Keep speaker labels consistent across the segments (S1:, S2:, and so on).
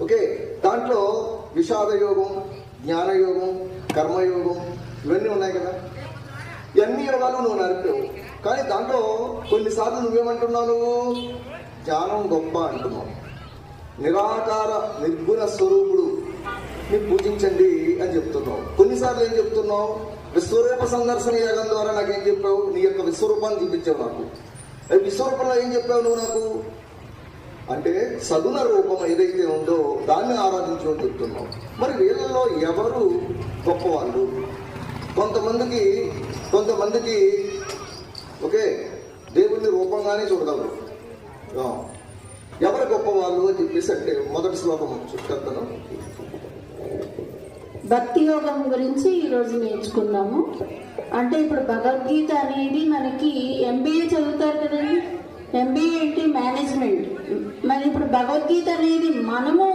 S1: Okay, దాంట్లో విషాద యోగం, జ్ఞానయోగం, కర్మయోగం ఇవన్నీ ఉన్నాయి కదా. ఇవన్నీ యోగాలు నువ్వు నడిపావు. కానీ దాంట్లో కొన్నిసార్లు నువ్వేమంటున్నావు, నువ్వు జ్ఞానం గొప్ప అంటున్నావు. నిరాకార నిర్గుణ స్వరూపుడు ని పూజించండి అని చెప్తున్నావు. కొన్నిసార్లు ఏం చెప్తున్నావు, విశ్వరూప సందర్శన యాగం ద్వారా నాకేం చెప్పావు, నీ యొక్క విశ్వరూపాన్ని చూపించావు నాకు. విశ్వరూపంలో ఏం చెప్పావు నువ్వు నాకు అంటే సగుణ రూపం ఏదైతే ఉందో దాన్ని ఆరాధించమని చెప్తున్నావు. మరి వీళ్ళలో ఎవరు గొప్పవాళ్ళు? కొంతమందికి ఓకే దేవుణ్ణి రూపంగానే చూడగలరు. ఎవరు గొప్పవాళ్ళు అని చెప్పేసి అంటే మొదటి శ్లోకం చెప్తాను.
S2: భక్తి యోగం గురించి ఈరోజు నేర్చుకున్నాము. అంటే ఇప్పుడు భగవద్గీత అనేది మనకి MBA చదువుతారు కదండి. MBA ఏంటి? మేనేజ్మెంట్. మరి ఇప్పుడు భగవద్గీత అనేది మనము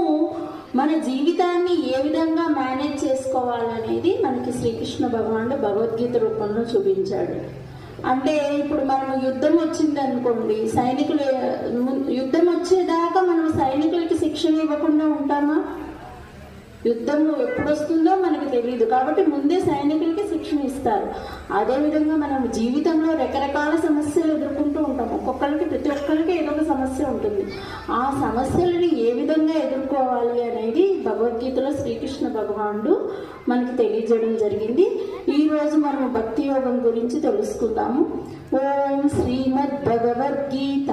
S2: మన జీవితాన్ని ఏ విధంగా మేనేజ్ చేసుకోవాలనేది మనకి శ్రీకృష్ణ భగవానుడు భగవద్గీత రూపంలో చూపించాడు. అంటే ఇప్పుడు మనం యుద్ధం వచ్చింది అనుకోండి, యుద్ధం వచ్చేదాకా మనం సైనికులకి శిక్షణ ఇవ్వకుండా ఉంటామా? యుద్ధం ఎప్పుడు వస్తుందో మనకు తెలియదు, కాబట్టి ముందే సైనికులకి శిక్షణ ఇస్తారు. అదేవిధంగా మనం జీవితంలో రకరకాల సమస్యలు ఎదుర్కొంటూ ఉంటాం. ప్రతి ఒక్కరికి ఏదో ఒక సమస్య ఉంటుంది. ఆ సమస్యలని ఏ విధంగా ఎదుర్కోవాలి అనేది భగవద్గీతలో శ్రీకృష్ణ భగవానుడు మనకి తెలియజేయడం జరిగింది. ఈరోజు మనం భక్తి యోగం గురించి తెలుసుకుందాము. ఓం శ్రీమద్ భగవద్గీత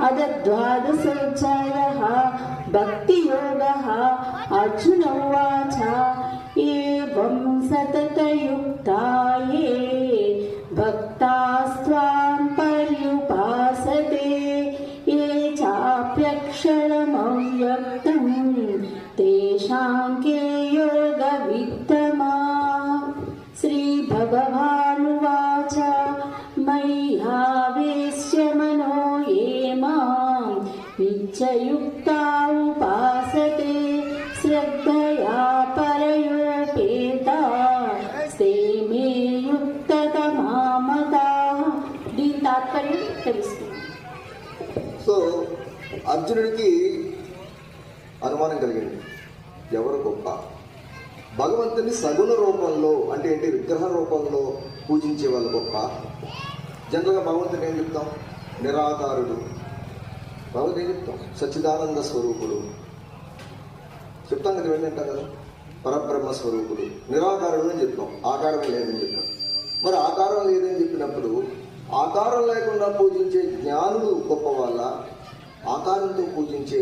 S2: అద ద్వాదశోధ్యాయః భక్తి యోగః అర్జున ఉవాచ ఏవం సతతయుక్తాయే భక్తాస్త్వాం పర్యుపాసతే ఏ చాప్యక్షరమవ్యక్తం తేషాం కే యోగ విత్తమా. శ్రీ భగవానువాచ మయ్యావేశ్య మనో ఏ మాం నిత్యయుక్తా ఉపాసతే శ్రద్ధయా పరయోపేతా మే యుక్తతమా మతాః. దీని తాత్పర్యం తెలుస్తుంది.
S1: సో అర్జునుడికి అనుమానం కలిగింది, ఎవరు గొప్ప? భగవంతుని సగుణ రూపంలో అంటే ఏంటి, విగ్రహ రూపంలో పూజించే వాళ్ళు గొప్ప? జనరల్గా భగవంతుని ఏం చెప్తాం? నిరాకారుడు. భగవంతుడు ఏం చెప్తాం? సచ్చిదానంద స్వరూపుడు చెప్తాం కదా, వెళ్ళంటాం కదా. పరబ్రహ్మ స్వరూపుడు, నిరాకారుడు అని చెప్తాం. ఆకారం లేదని చెప్తాం. మరి ఆకారం లేదని చెప్పినప్పుడు ఆకారం లేకుండా పూజించే జ్ఞానులు గొప్ప వాళ్ళ, ఆకారంతో పూజించే